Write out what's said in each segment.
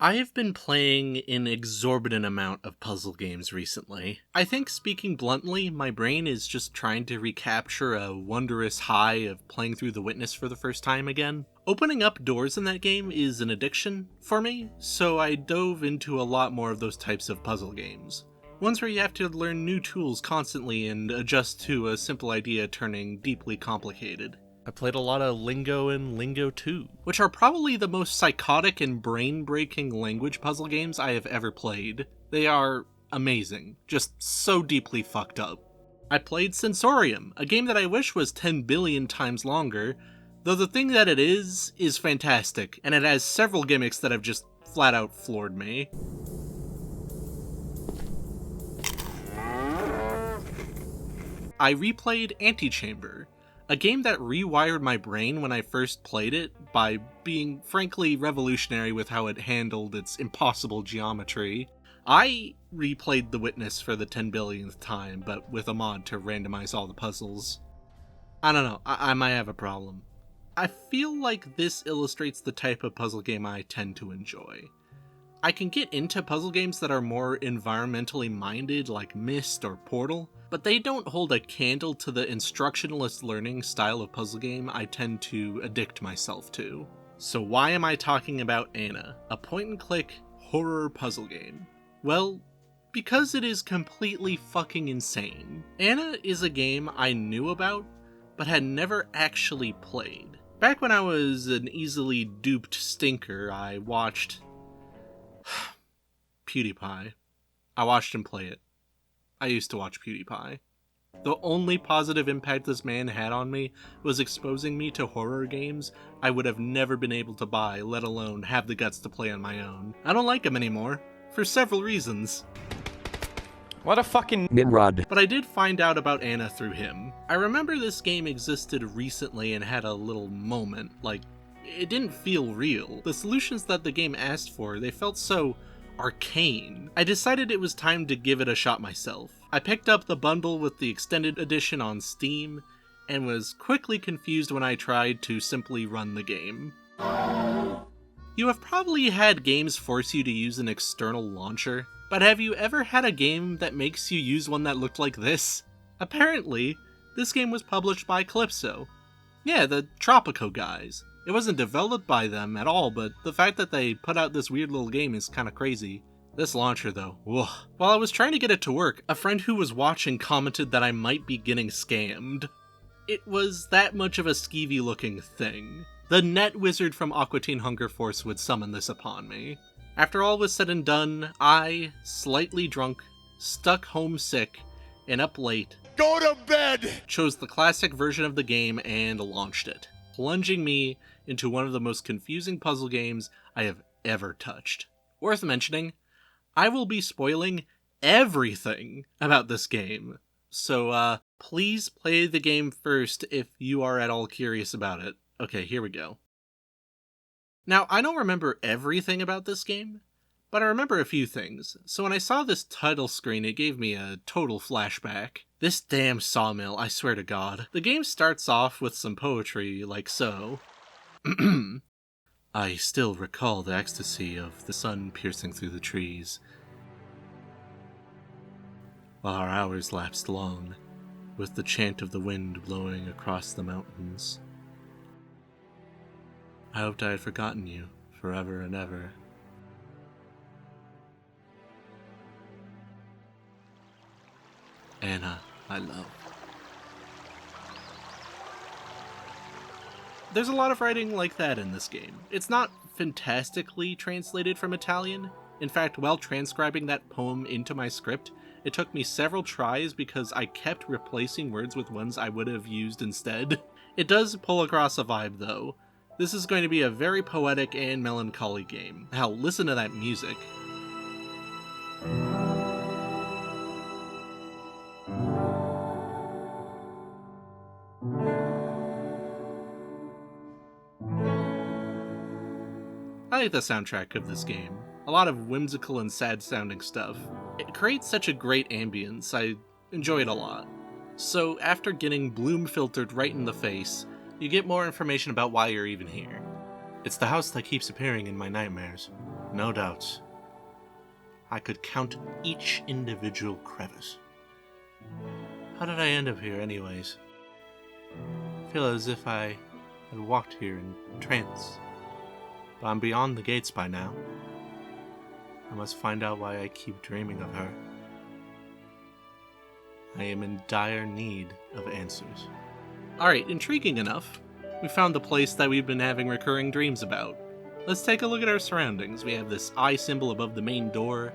I have been playing an exorbitant amount of puzzle games recently. I think, speaking bluntly, my brain is just trying to recapture a wondrous high of playing through The Witness for the first time again. Opening up doors in that game is an addiction for me, so I dove into a lot more of those types of puzzle games. Ones where you have to learn new tools constantly and adjust to a simple idea turning deeply complicated. I played a lot of Lingo and Lingo 2, which are probably the most psychotic and brain-breaking language puzzle games I have ever played. They are amazing, just so deeply fucked up. I played Sensorium, a game that I wish was 10 billion times longer, though the thing that it is fantastic, and it has several gimmicks that have just flat out floored me. I replayed Antechamber, a game that rewired my brain when I first played it by being frankly revolutionary with how it handled its impossible geometry. I replayed The Witness for the 10 billionth time, but with a mod to randomize all the puzzles. I don't know, I might have a problem. I feel like this illustrates the type of puzzle game I tend to enjoy. I can get into puzzle games that are more environmentally minded, like Myst or Portal, but they don't hold a candle to the instructionalist learning style of puzzle game I tend to addict myself to. So why am I talking about Anna, a point-and-click horror puzzle game? Well, because it is completely fucking insane. Anna is a game I knew about, but had never actually played. Back when I was an easily duped stinker, I watched PewDiePie. I watched him play it. I used to watch PewDiePie. The only positive impact this man had on me was exposing me to horror games I would have never been able to buy, let alone have the guts to play on my own. I don't like him anymore, for several reasons. What a fucking Nimrod. But I did find out about Anna through him. I remember this game existed recently and had a little moment, like, it didn't feel real. The solutions that the game asked for, they felt so arcane. I decided it was time to give it a shot myself. I picked up the bundle with the extended edition on Steam, and was quickly confused when I tried to simply run the game. You have probably had games force you to use an external launcher, but have you ever had a game that makes you use one that looked like this? Apparently, this game was published by Calypso. Yeah, the Tropico guys. It wasn't developed by them at all, but the fact that they put out this weird little game is kinda crazy. This launcher though, whoa. While I was trying to get it to work, a friend who was watching commented that I might be getting scammed. It was that much of a skeevy looking thing. The net wizard from Aqua Teen Hunger Force would summon this upon me. After all was said and done, I, slightly drunk, stuck home sick, and up late, Go to bed! chose the classic version of the game and launched it, plunging me into one of the most confusing puzzle games I have ever touched. Worth mentioning, I will be spoiling everything about this game, so please play the game first if you are at all curious about it. Okay, here we go. Now, I don't remember everything about this game, but I remember a few things, so when I saw this title screen it gave me a total flashback. This damn sawmill, I swear to God. The game starts off with some poetry like so. I still recall the ecstasy of the sun piercing through the trees, while our hours lapsed long, with the chant of the wind blowing across the mountains. I hoped I had forgotten you forever and ever. Anna, I love. There's a lot of writing like that in this game. It's not fantastically translated from Italian. In fact, while transcribing that poem into my script, it took me several tries because I kept replacing words with ones I would have used instead. It does pull across a vibe though. This is going to be a very poetic and melancholy game. Hell, listen to that music. I like the soundtrack of this game. A lot of whimsical and sad sounding stuff. It creates such a great ambience, I enjoy it a lot. So after getting bloom filtered right in the face, you get more information about why you're even here. It's the house that keeps appearing in my nightmares. No doubts. I could count each individual crevice. How did I end up here anyways? I feel as if I had walked here in trance. But I'm beyond the gates by now. I must find out why I keep dreaming of her. I am in dire need of answers. Alright, intriguing enough. We found the place that we've been having recurring dreams about. Let's take a look at our surroundings. We have this eye symbol above the main door,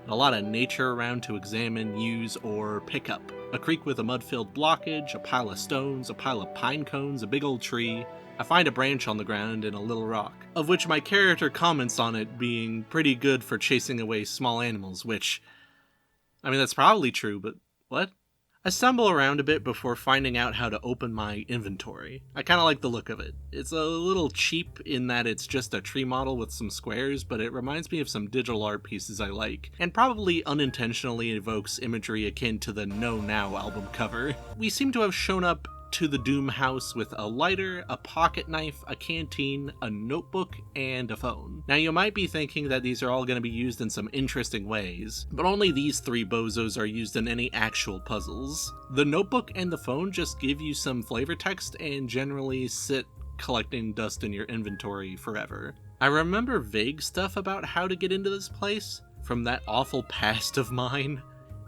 and a lot of nature around to examine, use, or pick up. A creek with a mud-filled blockage, a pile of stones, a pile of pine cones, a big old tree. I find a branch on the ground and a little rock, of which my character comments on it being pretty good for chasing away small animals, which, I mean, that's probably true, but what? I stumble around a bit before finding out how to open my inventory. I kinda like the look of it. It's a little cheap in that it's just a tree model with some squares, but it reminds me of some digital art pieces I like, and probably unintentionally evokes imagery akin to the No Now album cover. We seem to have shown up to the Doom house with a lighter, a pocket knife, a canteen, a notebook, and a phone. Now you might be thinking that these are all going to be used in some interesting ways, but only these three bozos are used in any actual puzzles. The notebook and the phone just give you some flavor text and generally sit collecting dust in your inventory forever. I remember vague stuff about how to get into this place from that awful past of mine,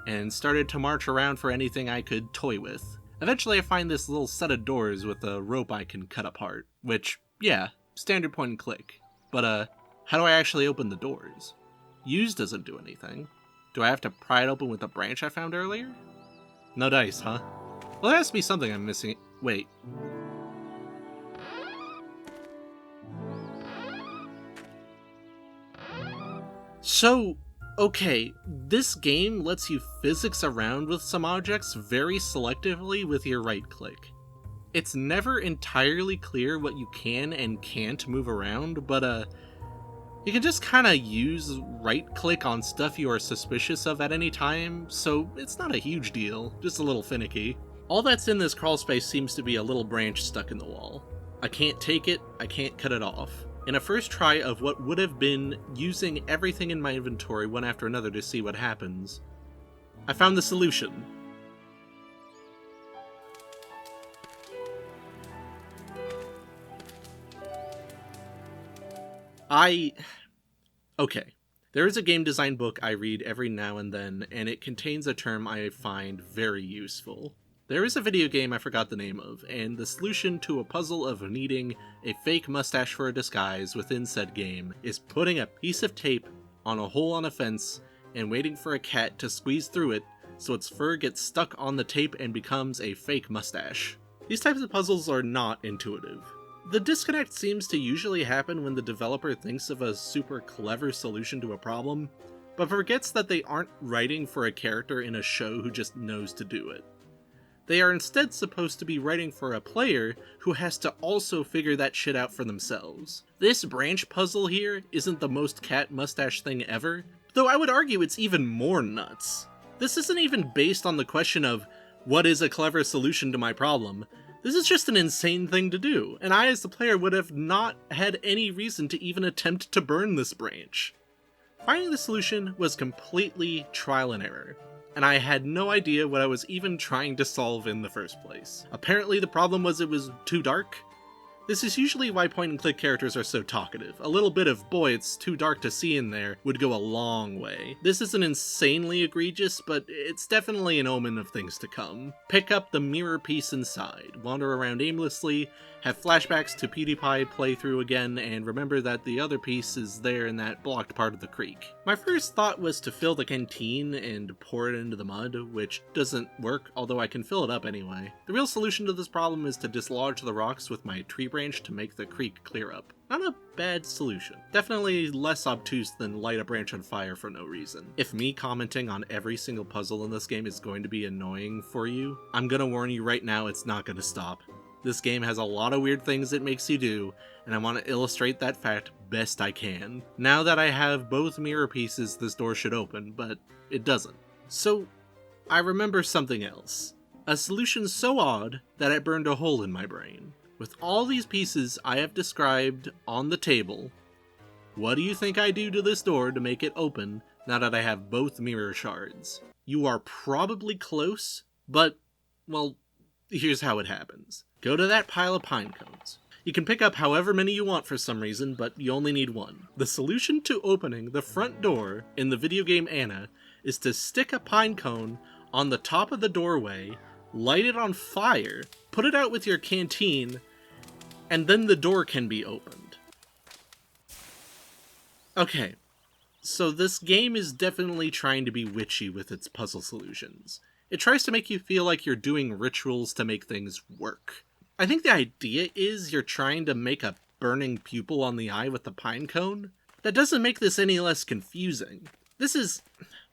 and started to march around for anything I could toy with. Eventually I find this little set of doors with a rope I can cut apart, which, yeah, standard point and click. But, how do I actually open the doors? Use doesn't do anything. Do I have to pry it open with the branch I found earlier? No dice, huh? Well, there has to be something I'm missing. Wait. So, okay, this game lets you physics around with some objects very selectively with your right click. It's never entirely clear what you can and can't move around, but you can just kinda use right click on stuff you are suspicious of at any time, so it's not a huge deal, just a little finicky. All that's in this crawl space seems to be a little branch stuck in the wall. I can't take it, I can't cut it off. In a first try of what would have been using everything in my inventory one after another to see what happens, I found the solution. Okay. There is a game design book I read every now and then, and it contains a term I find very useful. There is a video game I forgot the name of, and the solution to a puzzle of needing a fake mustache for a disguise within said game is putting a piece of tape on a hole on a fence and waiting for a cat to squeeze through it so its fur gets stuck on the tape and becomes a fake mustache. These types of puzzles are not intuitive. The disconnect seems to usually happen when the developer thinks of a super clever solution to a problem, but forgets that they aren't writing for a character in a show who just knows to do it. They are instead supposed to be writing for a player who has to also figure that shit out for themselves. This branch puzzle here isn't the most cat mustache thing ever, though I would argue it's even more nuts. This isn't even based on the question of, what is a clever solution to my problem? This is just an insane thing to do, and I as the player would have not had any reason to even attempt to burn this branch. Finding the solution was completely trial and error, and I had no idea what I was even trying to solve in the first place. Apparently the problem was it was too dark. This is usually why point-and-click characters are so talkative. A little bit of, boy, it's too dark to see in there, would go a long way. This isn't insanely egregious, but it's definitely an omen of things to come. Pick up the mirror piece inside, wander around aimlessly, have flashbacks to PewDiePie playthrough again, and remember that the other piece is there in that blocked part of the creek. My first thought was to fill the canteen and pour it into the mud, which doesn't work, although I can fill it up anyway. The real solution to this problem is to dislodge the rocks with my tree branch to make the creek clear up. Not a bad solution. Definitely less obtuse than light a branch on fire for no reason. If me commenting on every single puzzle in this game is going to be annoying for you, I'm gonna warn you right now, it's not gonna stop. This game has a lot of weird things it makes you do, and I want to illustrate that fact best I can. Now that I have both mirror pieces, this door should open, but it doesn't. So, I remember something else. A solution so odd that it burned a hole in my brain. With all these pieces I have described on the table, What do you think I do to this door to make it open now that I have both mirror shards? You are probably close, but, well, here's how it happens. Go to that pile of pine cones. You can pick up however many you want for some reason, but you only need one. The solution to opening the front door in the video game Anna is to stick a pine cone on the top of the doorway, light it on fire, put it out with your canteen, and then the door can be opened. Okay, so this game is definitely trying to be witchy with its puzzle solutions. It tries to make you feel like you're doing rituals to make things work. I think the idea is you're trying to make a burning pupil on the eye with the pine cone. That doesn't make this any less confusing.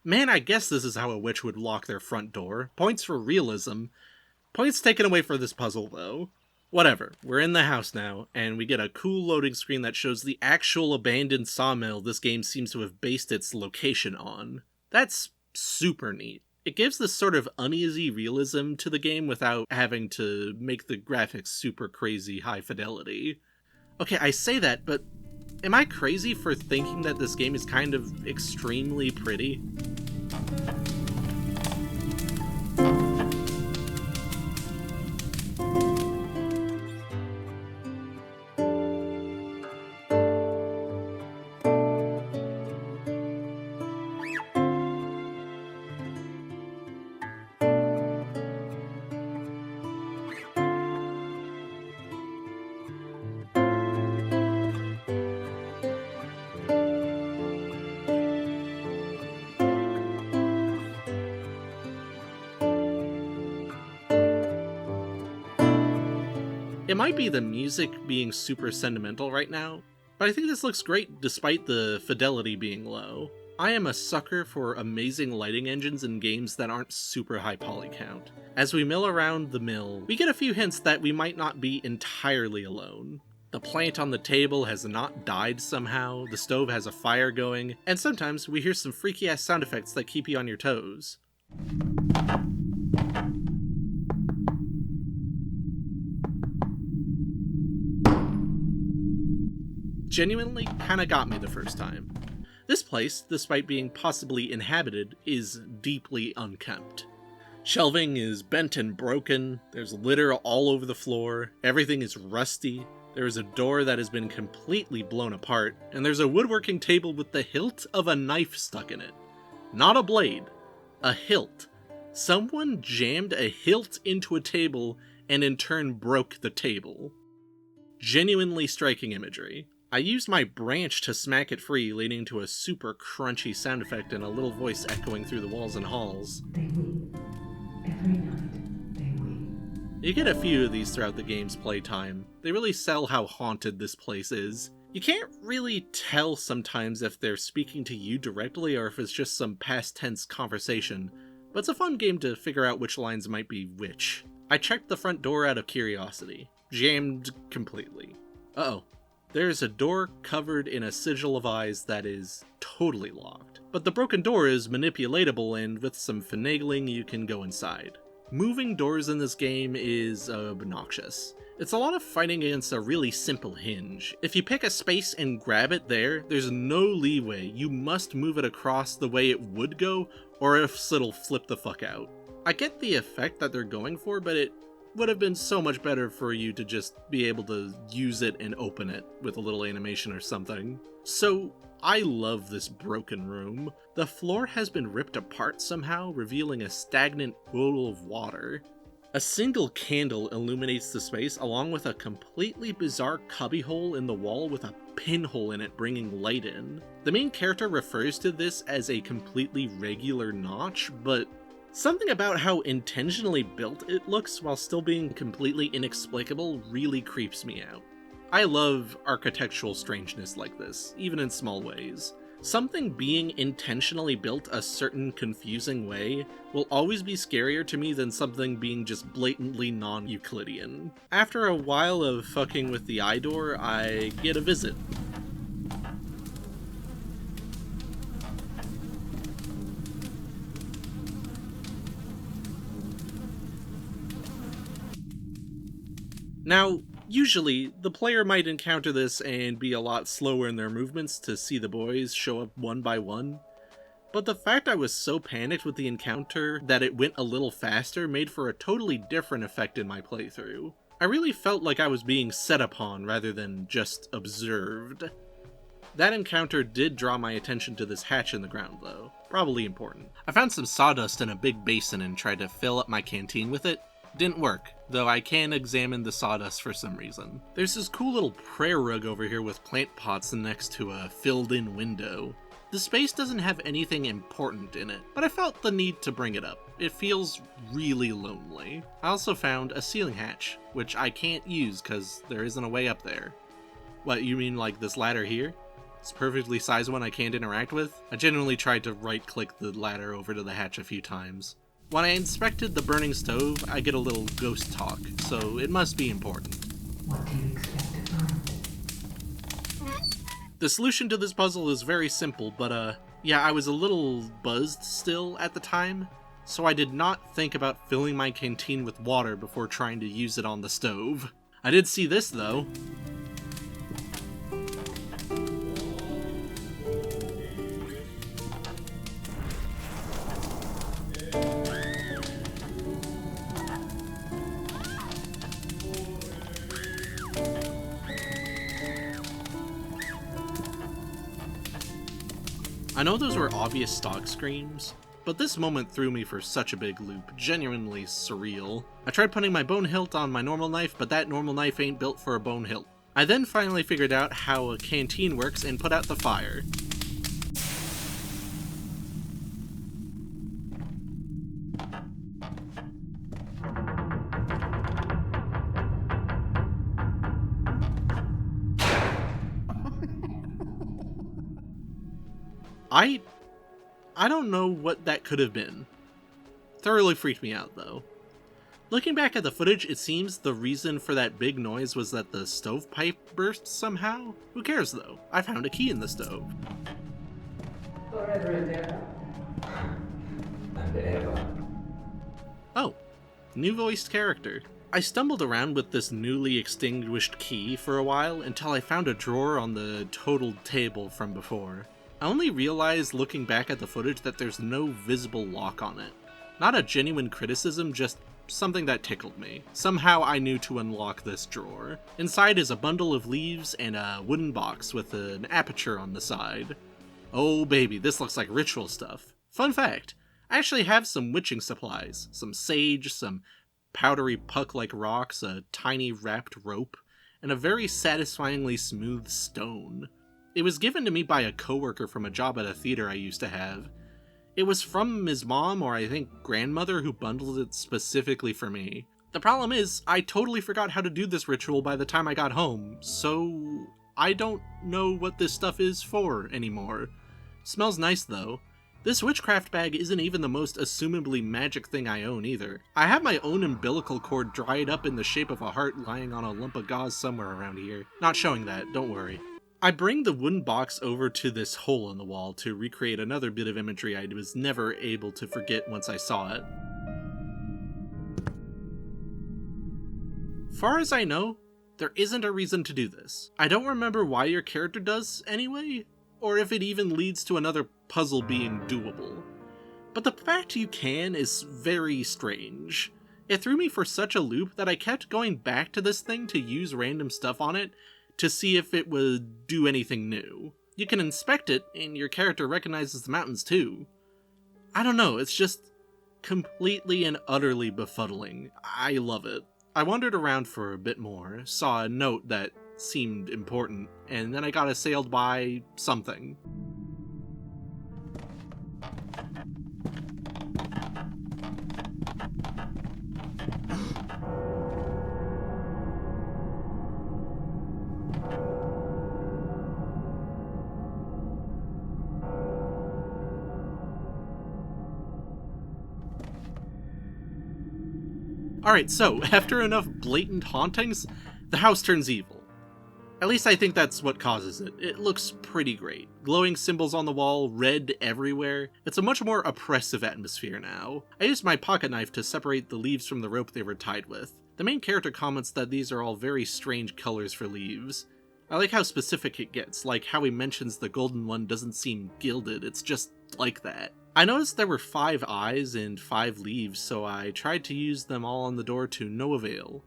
Man, I guess this is how a witch would lock their front door. Points for realism. Points taken away for this puzzle, though. Whatever, we're in the house now, and we get a cool loading screen that shows the actual abandoned sawmill this game seems to have based its location on. That's super neat. It gives this sort of uneasy realism to the game without having to make the graphics super crazy high fidelity. Okay, I say that, but am I crazy for thinking that this game is kind of extremely pretty? It might be the music being super sentimental right now, but I think this looks great despite the fidelity being low. I am a sucker for amazing lighting engines in games that aren't super high poly count. As we mill around the mill, we get a few hints that we might not be entirely alone. The plant on the table has not died somehow, the stove has a fire going, and sometimes we hear some freaky ass sound effects that keep you on your toes. Genuinely kinda got me the first time. This place, despite being possibly inhabited, is deeply unkempt. Shelving is bent and broken, there's litter all over the floor, everything is rusty, there is a door that has been completely blown apart, and there's a woodworking table with the hilt of a knife stuck in it. Not a blade, a hilt. Someone jammed a hilt into a table and in turn broke the table. Genuinely striking imagery. I used my branch to smack it free, leading to a super crunchy sound effect and a little voice echoing through the walls and halls. They weep. Every night, they weep. You get a few of these throughout the game's playtime. They really sell how haunted this place is. You can't really tell sometimes if they're speaking to you directly or if it's just some past tense conversation, but it's a fun game to figure out which lines might be which. I checked the front door out of curiosity. Jammed completely. Uh-oh. There's a door covered in a sigil of eyes that is totally locked. But the broken door is manipulatable, and with some finagling you can go inside. Moving doors in this game is obnoxious. It's a lot of fighting against a really simple hinge. If you pick a space and grab it there's no leeway. You must move it across the way it would go, or else it'll flip the fuck out. I get the effect that they're going for, but it would have been so much better for you to just be able to use it and open it with a little animation or something. So, I love this broken room. The floor has been ripped apart somehow, revealing a stagnant pool of water. A single candle illuminates the space, along with a completely bizarre cubbyhole in the wall with a pinhole in it bringing light in. The main character refers to this as a completely regular notch, but something about how intentionally built it looks while still being completely inexplicable really creeps me out. I love architectural strangeness like this, even in small ways. Something being intentionally built a certain confusing way will always be scarier to me than something being just blatantly non-Euclidean. After a while of fucking with the eye door, I get a visit. Now, Usually, the player might encounter this and be a lot slower in their movements to see the boys show up one by one, but the fact I was so panicked with the encounter that it went a little faster made for a totally different effect in my playthrough. I really felt like I was being set upon rather than just observed. That encounter did draw my attention to this hatch in the ground though, probably important. I found some sawdust in a big basin and tried to fill up my canteen with it. Didn't work, though I can examine the sawdust for some reason. There's this cool little prayer rug over here with plant pots next to a filled-in window. The space doesn't have anything important in it, but I felt the need to bring it up. It feels really lonely. I also found a ceiling hatch, which I can't use because there isn't a way up there. What, you mean like this ladder here? It's a perfectly sized one I can't interact with? I genuinely tried to right-click the ladder over to the hatch a few times. When I inspected the burning stove, I get a little ghost talk, so it must be important. What do you expect to find? The solution to this puzzle is very simple, but yeah, I was a little buzzed still at the time, so I did not think about filling my canteen with water before trying to use it on the stove. I did see this though. I know those were obvious stock screams, but this moment threw me for such a big loop, genuinely surreal. I tried putting my bone hilt on my normal knife, but that normal knife ain't built for a bone hilt. I then finally figured out how a canteen works and put out the fire. I don't know what that could have been. Thoroughly freaked me out though. Looking back at the footage, it seems the reason for that big noise was that the stovepipe burst somehow. Who cares though? I found a key in the stove. Forever and ever. And ever. Oh, new voiced character. I stumbled around with this newly extinguished key for a while until I found a drawer on the totaled table from before. I only realized looking back at the footage that there's no visible lock on it. Not a genuine criticism, just something that tickled me. Somehow I knew to unlock this drawer. Inside is a bundle of leaves and a wooden box with an aperture on the side. Oh baby, this looks like ritual stuff. Fun fact, I actually have some witching supplies. Some sage, some powdery puck-like rocks, a tiny wrapped rope, and a very satisfyingly smooth stone. It was given to me by a coworker from a job at a theater I used to have. It was from his mom, or I think grandmother, who bundled it specifically for me. The problem is, I totally forgot how to do this ritual by the time I got home, so I don't know what this stuff is for anymore. Smells nice though. This witchcraft bag isn't even the most assumably magic thing I own either. I have my own umbilical cord dried up in the shape of a heart lying on a lump of gauze somewhere around here. Not showing that, don't worry. I bring the wooden box over to this hole in the wall to recreate another bit of imagery I was never able to forget once I saw it. Far as I know, there isn't a reason to do this. I don't remember why your character does anyway, or if it even leads to another puzzle being doable. But the fact you can is very strange. It threw me for such a loop that I kept going back to this thing to use random stuff on it to see if it would do anything new. You can inspect it, and your character recognizes the mountains too. I don't know, it's just completely and utterly befuddling. I love it. I wandered around for a bit more, saw a note that seemed important, and then I got assailed by something. Alright, so, after enough blatant hauntings, the house turns evil. At least I think that's what causes it. It looks pretty great. Glowing symbols on the wall, red everywhere. It's a much more oppressive atmosphere now. I used my pocket knife to separate the leaves from the rope they were tied with. The main character comments that these are all very strange colors for leaves. I like how specific it gets, like how he mentions the golden one doesn't seem gilded, it's just like that. I noticed there were 5 eyes and 5 leaves, so I tried to use them all on the door to no avail.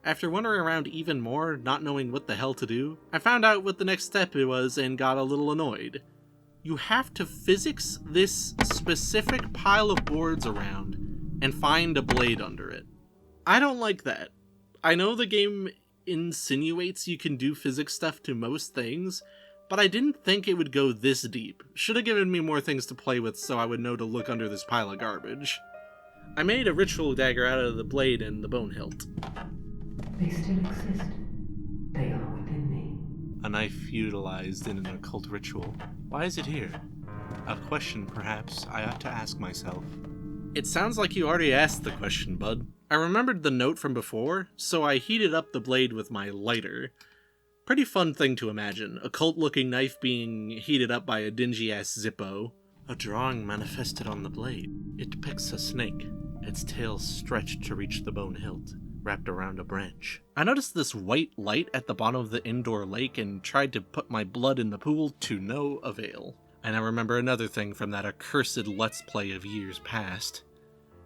After wandering around even more, not knowing what the hell to do, I found out what the next step it was and got a little annoyed. You have to physics this specific pile of boards around and find a blade under it. I don't like that. I know the game insinuates you can do physics stuff to most things, but I didn't think it would go this deep. Should have given me more things to play with so I would know to look under this pile of garbage. I made a ritual dagger out of the blade and the bone hilt. They still exist. They are within me. A knife utilized in an occult ritual. Why is it here? A question, perhaps, I ought to ask myself. It sounds like you already asked the question, bud. I remembered the note from before, so I heated up the blade with my lighter. Pretty fun thing to imagine, a occult-looking knife being heated up by a dingy-ass Zippo. A drawing manifested on the blade. It depicts a snake, its tail stretched to reach the bone hilt, wrapped around a branch. I noticed this white light at the bottom of the indoor lake and tried to put my blood in the pool to no avail. And I remember another thing from that accursed Let's Play of years past.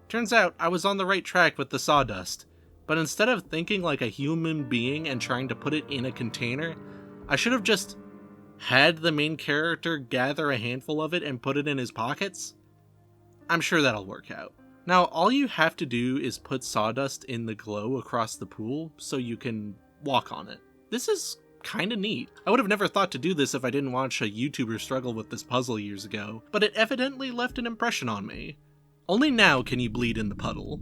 Turns out I was on the right track with the sawdust, but instead of thinking like a human being and trying to put it in a container, I should have just had the main character gather a handful of it and put it in his pockets. I'm sure that'll work out. Now, all you have to do is put sawdust in the glow across the pool so you can walk on it. This is kinda neat. I would have never thought to do this if I didn't watch a YouTuber struggle with this puzzle years ago, but it evidently left an impression on me. Only now can you bleed in the puddle.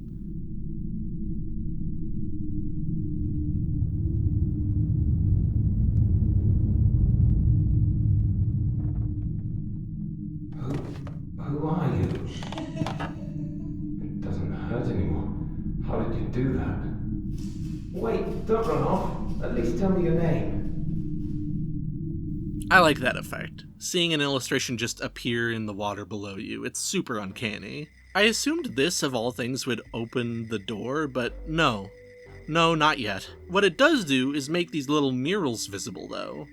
Who are you? It doesn't hurt anymore. How did you do that? Wait, don't run off. At least tell me your name. I like that effect. Seeing an illustration just appear in the water below you, it's super uncanny. I assumed this, of all things, would open the door, but no. No, not yet. What it does do is make these little murals visible, though.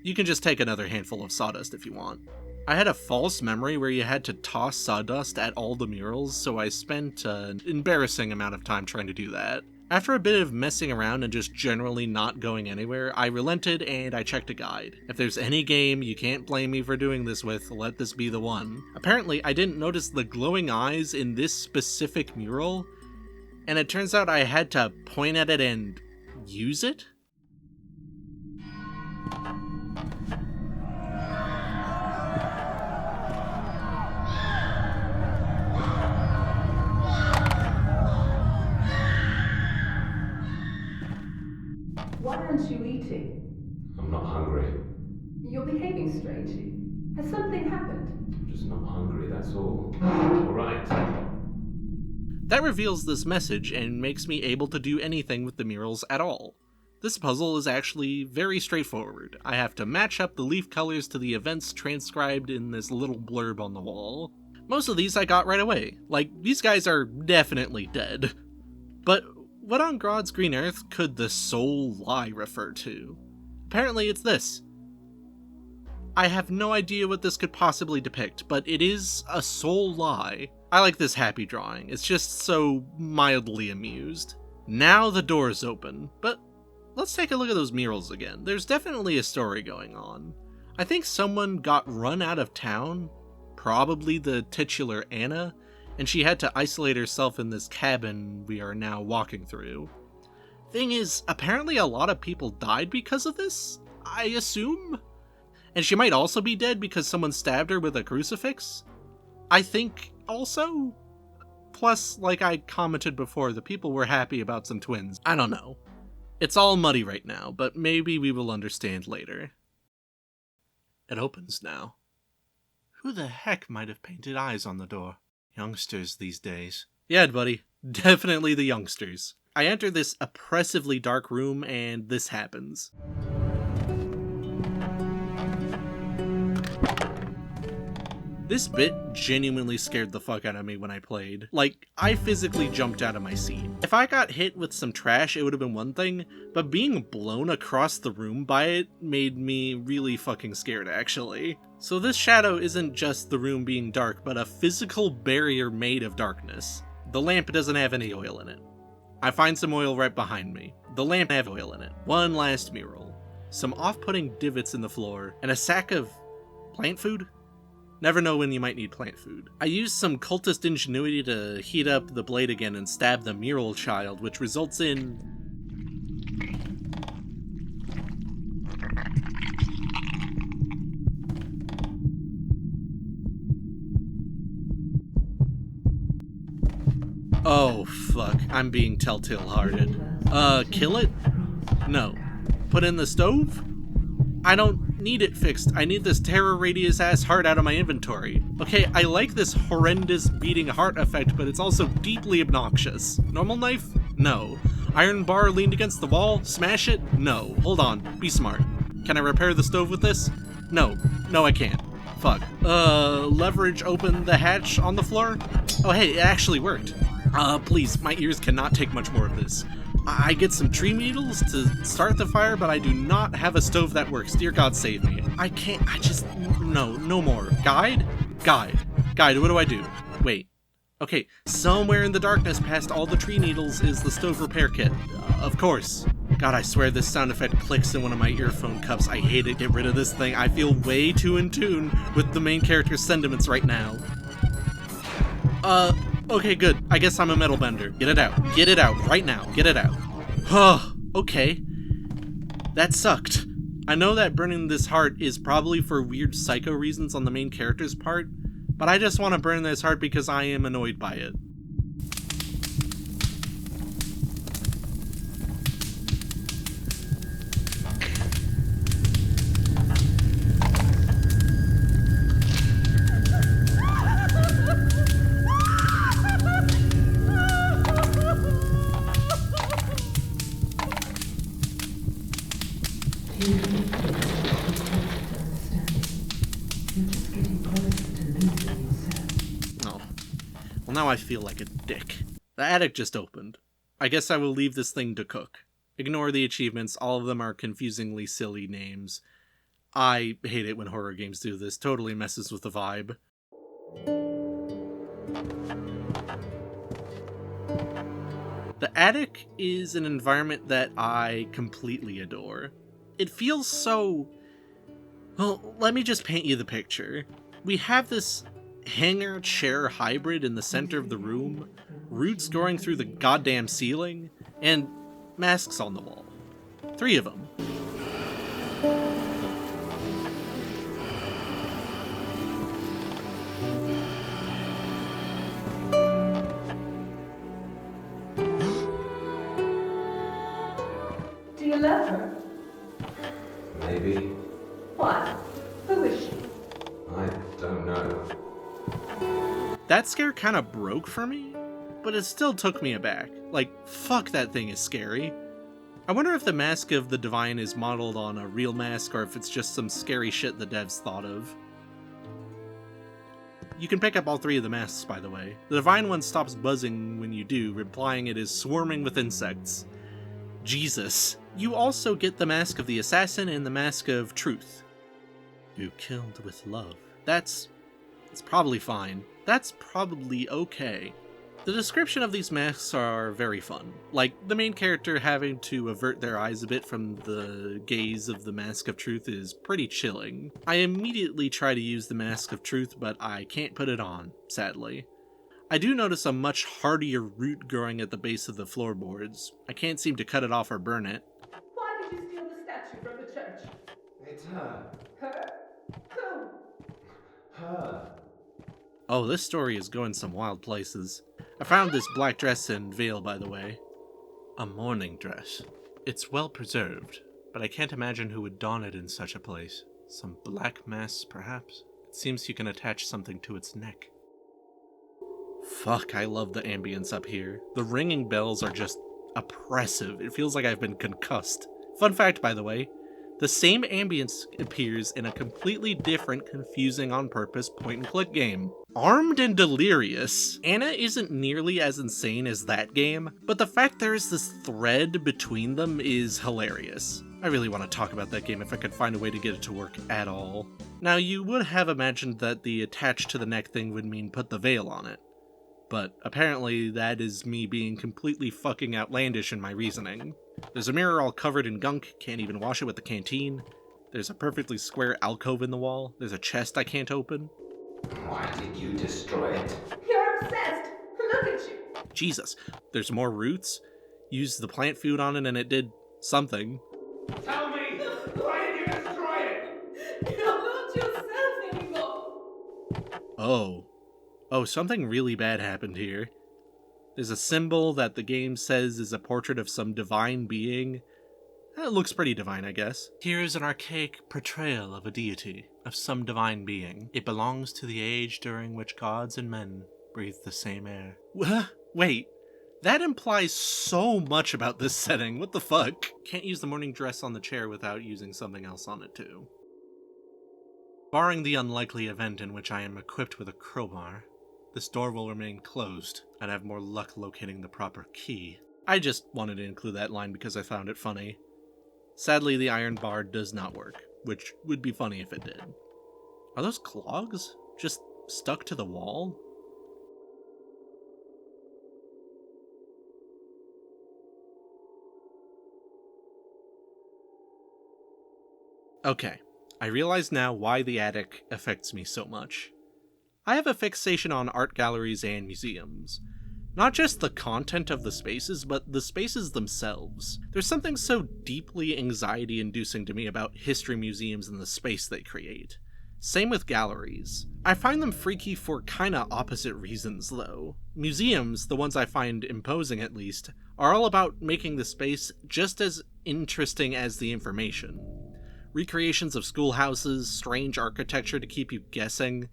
You can just take another handful of sawdust if you want. I had a false memory where you had to toss sawdust at all the murals, so I spent an embarrassing amount of time trying to do that. After a bit of messing around and just generally not going anywhere, I relented and I checked a guide. If there's any game you can't blame me for doing this with, let this be the one. Apparently, I didn't notice the glowing eyes in this specific mural, and it turns out I had to point at it and use it? Why aren't you eating? I'm not hungry. You're behaving strangely. Has something happened? I'm just not hungry, that's all. Alright. That reveals this message and makes me able to do anything with the murals at all. This puzzle is actually very straightforward. I have to match up the leaf colors to the events transcribed in this little blurb on the wall. Most of these I got right away. Like, these guys are definitely dead. But what on God's green earth could the soul lie refer to? Apparently it's this. I have no idea what this could possibly depict, but it is a soul lie. I like this happy drawing, it's just so mildly amused. Now the door's open, but let's take a look at those murals again. There's definitely a story going on. I think someone got run out of town, probably the titular Anna, and she had to isolate herself in this cabin we are now walking through. Thing is, apparently a lot of people died because of this, I assume? And she might also be dead because someone stabbed her with a crucifix? I think also? Plus, like I commented before, the people were happy about some twins. I don't know. It's all muddy right now, but maybe we will understand later. It opens now. Who the heck might have painted eyes on the door? Youngsters these days. Yeah, buddy. Definitely the youngsters. I enter this oppressively dark room and this happens. This bit genuinely scared the fuck out of me when I played. Like, I physically jumped out of my seat. If I got hit with some trash, it would have been one thing, but being blown across the room by it made me really fucking scared, actually. So this shadow isn't just the room being dark, but a physical barrier made of darkness. The lamp doesn't have any oil in it. I find some oil right behind me. The lamp have oil in it. One last mural. Some off-putting divots in the floor, and a sack of plant food? Never know when you might need plant food. I used some cultist ingenuity to heat up the blade again and stab the mural child, which results in... Oh, fuck. I'm being telltale-hearted. Kill it? No. Put in the stove? I don't need it fixed. I need this terror radius ass heart out of my inventory. Okay, I like this horrendous beating heart effect, but it's also deeply obnoxious. Normal knife? No. Iron bar leaned against the wall? Smash it? No. Hold on. Be smart. Can I repair the stove with this? No. No, I can't. Fuck. Leverage open the hatch on the floor? Oh, hey, it actually worked. Please, my ears cannot take much more of this. I get some tree needles to start the fire, but I do not have a stove that works. Dear God, save me. No more. Guide? Guide, what do I do? Wait. Okay, somewhere in the darkness past all the tree needles is the stove repair kit. Of course. God, I swear this sound effect clicks in one of my earphone cups. I hate it. Get rid of this thing. I feel way too in tune with the main character's sentiments right now. Okay, good. I guess I'm a metal bender. Get it out. Get it out. Right now. Get it out. Okay. That sucked. I know that burning this heart is probably for weird psycho reasons on the main character's part, but I just want to burn this heart because I am annoyed by it. Now I feel like a dick. The attic just opened. I guess I will leave this thing to cook. Ignore the achievements, all of them are confusingly silly names. I hate it when horror games do this, totally messes with the vibe. The attic is an environment that I completely adore. It feels so... Well, let me just paint you the picture. We have this hanger chair hybrid in the center of the room, roots growing through the goddamn ceiling, and masks on the wall. 3 of them. Do you love her? Maybe. What? Who is she? I don't know. That scare kind of broke for me, but it still took me aback. Like, fuck, that thing is scary. I wonder if the mask of the Divine is modeled on a real mask or if it's just some scary shit the devs thought of. You can pick up all 3 of the masks, by the way. The Divine one stops buzzing when you do, implying it is swarming with insects. Jesus. You also get the mask of the Assassin and the mask of Truth. You killed with love. It's probably fine. That's probably okay. The description of these masks are very fun. Like, the main character having to avert their eyes a bit from the gaze of the Mask of Truth is pretty chilling. I immediately try to use the Mask of Truth, but I can't put it on, sadly. I do notice a much hardier root growing at the base of the floorboards. I can't seem to cut it off or burn it. Why did you steal the statue from the church? It's her. Her? Who? Her. Oh, this story is going some wild places. I found this black dress and veil, by the way. A mourning dress. It's well preserved, but I can't imagine who would don it in such a place. Some black mass, perhaps? It seems you can attach something to its neck. Fuck, I love the ambience up here. The ringing bells are just oppressive. It feels like I've been concussed. Fun fact, by the way, The same ambience appears in a completely different, confusing on purpose point-and-click game. Armed and Delirious. Anna isn't nearly as insane as that game, but the fact there is this thread between them is hilarious. I really want to talk about that game if I could find a way to get it to work at all. Now, you would have imagined that the attached to the neck thing would mean put the veil on it, but apparently that is me being completely fucking outlandish in my reasoning. There's a mirror all covered in gunk, can't even wash it with the canteen. There's a perfectly square alcove in the wall. There's a chest I can't open. Why did you destroy it? You're obsessed. Look at you. Jesus. There's more roots. Used the plant food on it and it did something. Tell me! Why did you destroy it? You're not yourself anymore. Oh, something really bad happened here. There's a symbol that the game says is a portrait of some divine being. It looks pretty divine, I guess. Here is an archaic portrayal of a deity, of some divine being. It belongs to the age during which gods and men breathe the same air. Wait, that implies so much about this setting. What the fuck? Can't use the morning dress on the chair without using something else on it too. Barring the unlikely event in which I am equipped with a crowbar, this door will remain closed, and have more luck locating the proper key. I just wanted to include that line because I found it funny. Sadly, the iron bar does not work, which would be funny if it did. Are those clogs just stuck to the wall? Okay, I realize now why the attic affects me so much. I have a fixation on art galleries and museums. Not just the content of the spaces, but the spaces themselves. There's something so deeply anxiety-inducing to me about history museums and the space they create. Same with galleries. I find them freaky for kinda opposite reasons, though. Museums, the ones I find imposing at least, are all about making the space just as interesting as the information. Recreations of schoolhouses, strange architecture to keep you guessing.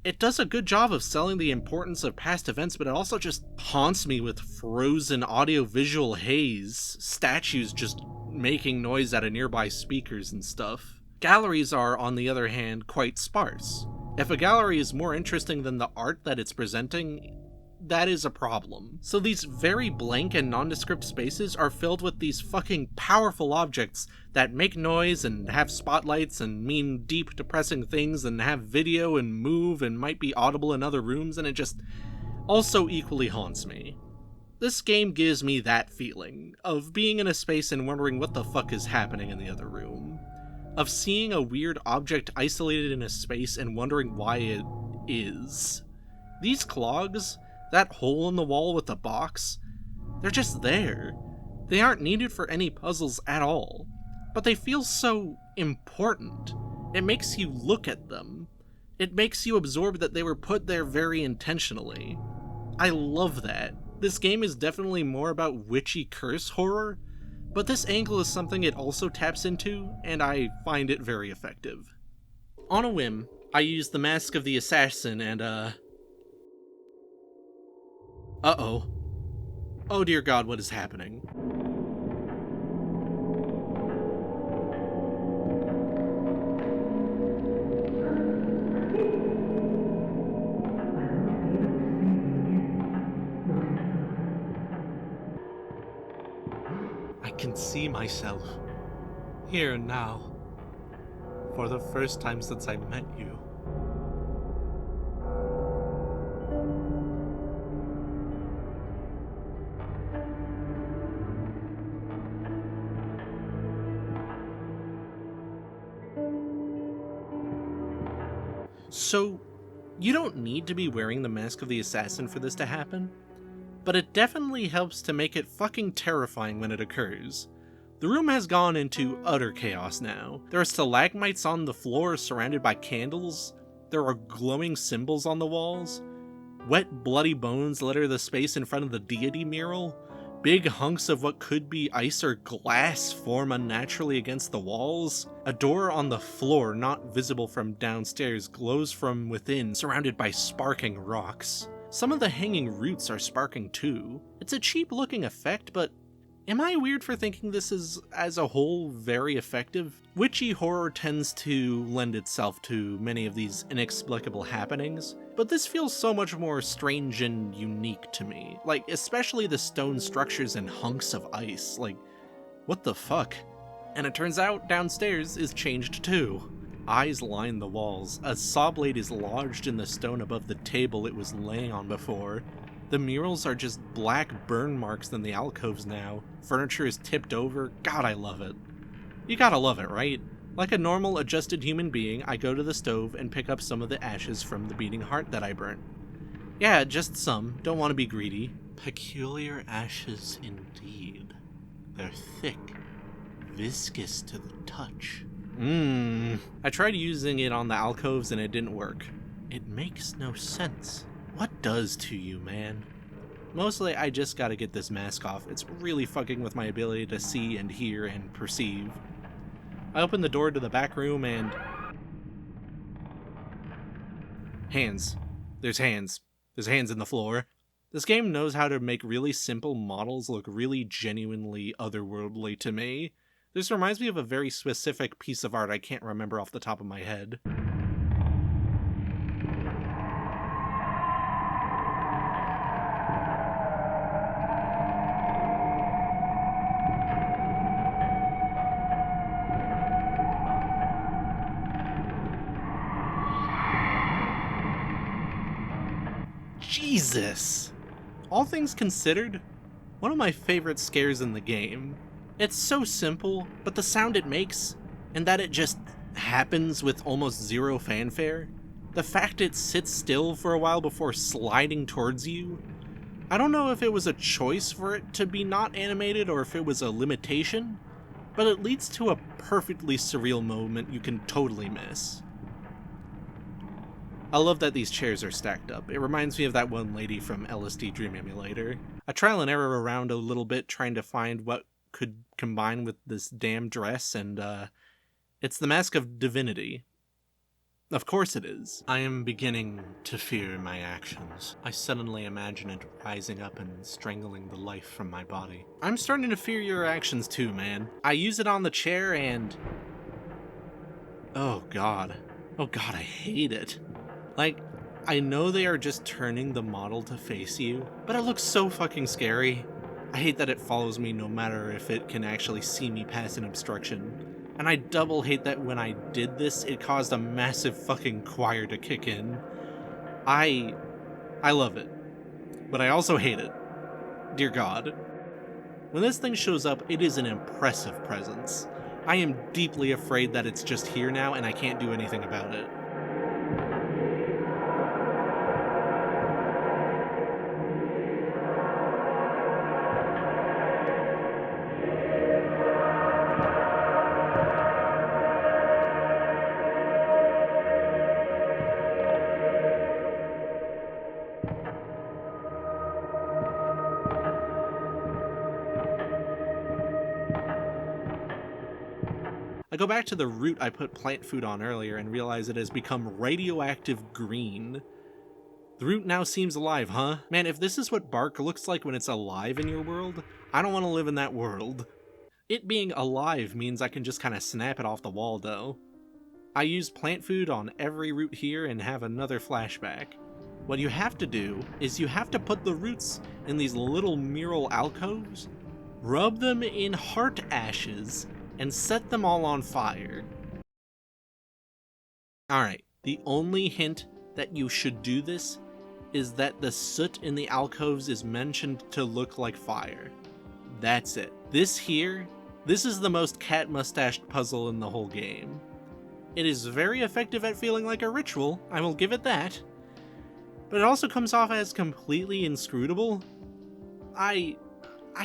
It does a good job of selling the importance of past events, but it also just haunts me with frozen audio-visual haze, statues just making noise out of nearby speakers and stuff. Galleries are, on the other hand, quite sparse. If a gallery is more interesting than the art that it's presenting, that is a problem. So these very blank and nondescript spaces are filled with these fucking powerful objects that make noise and have spotlights and mean deep, depressing things and have video and move and might be audible in other rooms, and it just also equally haunts me. This game gives me that feeling of being in a space and wondering what the fuck is happening in the other room. Of seeing a weird object isolated in a space and wondering why it is. These clogs, that hole in the wall with the box, they're just there. They aren't needed for any puzzles at all, but they feel so important. It makes you look at them. It makes you absorb that they were put there very intentionally. I love that. This game is definitely more about witchy curse horror, but this angle is something it also taps into, and I find it very effective. On a whim, I used the Mask of the Assassin and, Uh-oh. Oh dear God, what is happening? I can see myself, here and now, for the first time since I met you. So, you don't need to be wearing the Mask of the Assassin for this to happen, but it definitely helps to make it fucking terrifying when it occurs. The room has gone into utter chaos now. There are stalagmites on the floor surrounded by candles, there are glowing symbols on the walls, wet bloody bones litter the space in front of the deity mural, big hunks of what could be ice or glass form unnaturally against the walls. A door on the floor, not visible from downstairs, glows from within, surrounded by sparking rocks. Some of the hanging roots are sparking too. It's a cheap looking effect, but Am I weird for thinking this is, as a whole, very effective? Witchy horror tends to lend itself to many of these inexplicable happenings, but this feels so much more strange and unique to me. Like, especially the stone structures and hunks of ice. Like, what the fuck? And it turns out downstairs is changed too. Eyes line the walls. A saw blade is lodged in the stone above the table it was laying on before. The murals are just black burn marks in the alcoves now. Furniture is tipped over. God, I love it. You gotta love it, right? Like a normal, adjusted human being, I go to the stove and pick up some of the ashes from the beating heart that I burnt. Yeah, just some. Don't want to be greedy. Peculiar ashes indeed. They're thick, viscous to the touch. I tried using it on the alcoves and it didn't work. It makes no sense. What does to you, man? Mostly, I just gotta get this mask off. It's really fucking with my ability to see and hear and perceive. I open the door to the back room and... hands. There's hands. There's hands in the floor. This game knows how to make really simple models look really genuinely otherworldly to me. This reminds me of a very specific piece of art I can't remember off the top of my head. Jesus! All things considered, one of my favorite scares in the game. It's so simple, but the sound it makes, and that it just happens with almost zero fanfare, the fact it sits still for a while before sliding towards you, I don't know if it was a choice for it to be not animated or if it was a limitation, but it leads to a perfectly surreal moment you can totally miss. I love that these chairs are stacked up. It reminds me of that one lady from LSD Dream Emulator. I trial and error around a little bit trying to find what could combine with this damn dress, and it's the Mask of Divinity. Of course it is. I am beginning to fear my actions. I suddenly imagine it rising up and strangling the life from my body. I'm starting to fear your actions too, man. I use it on the chair and... oh god. Oh god, I hate it. Like, I know they are just turning the model to face you, but it looks so fucking scary. I hate that it follows me no matter if it can actually see me past an obstruction. And I double hate that when I did this, it caused a massive fucking choir to kick in. I love it, but I also hate it. Dear God. When this thing shows up, it is an impressive presence. I am deeply afraid that it's just here now and I can't do anything about it. I go back to the root I put plant food on earlier and realize it has become radioactive green. The root now seems alive, huh? Man, if this is what bark looks like when it's alive in your world, I don't want to live in that world. It being alive means I can just kind of snap it off the wall, though. I use plant food on every root here and have another flashback. What you have to do is you have to put the roots in these little mural alcoves, rub them in heart ashes, and set them all on fire. Alright, the only hint that you should do this is that the soot in the alcoves is mentioned to look like fire. That's it. This is the most cat-mustached puzzle in the whole game. It is very effective at feeling like a ritual, I will give it that, but it also comes off as completely inscrutable. I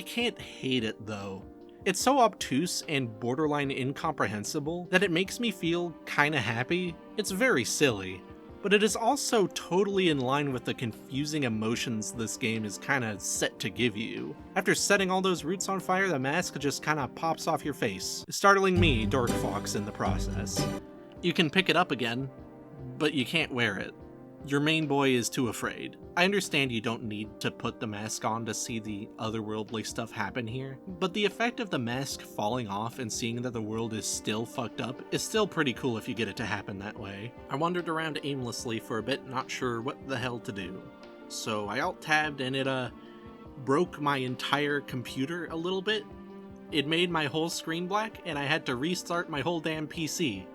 can't hate it though. It's so obtuse and borderline incomprehensible that it makes me feel kinda happy. It's very silly, but it is also totally in line with the confusing emotions this game is kinda set to give you. After setting all those roots on fire, the mask just kinda pops off your face, startling me, Dorkfox, in the process. You can pick it up again, but you can't wear it. Your main boy is too afraid. I understand you don't need to put the mask on to see the otherworldly stuff happen here, but the effect of the mask falling off and seeing that the world is still fucked up is still pretty cool if you get it to happen that way. I wandered around aimlessly for a bit, not sure what the hell to do. So I alt-tabbed and it broke my entire computer a little bit. It made my whole screen black and I had to restart my whole damn PC.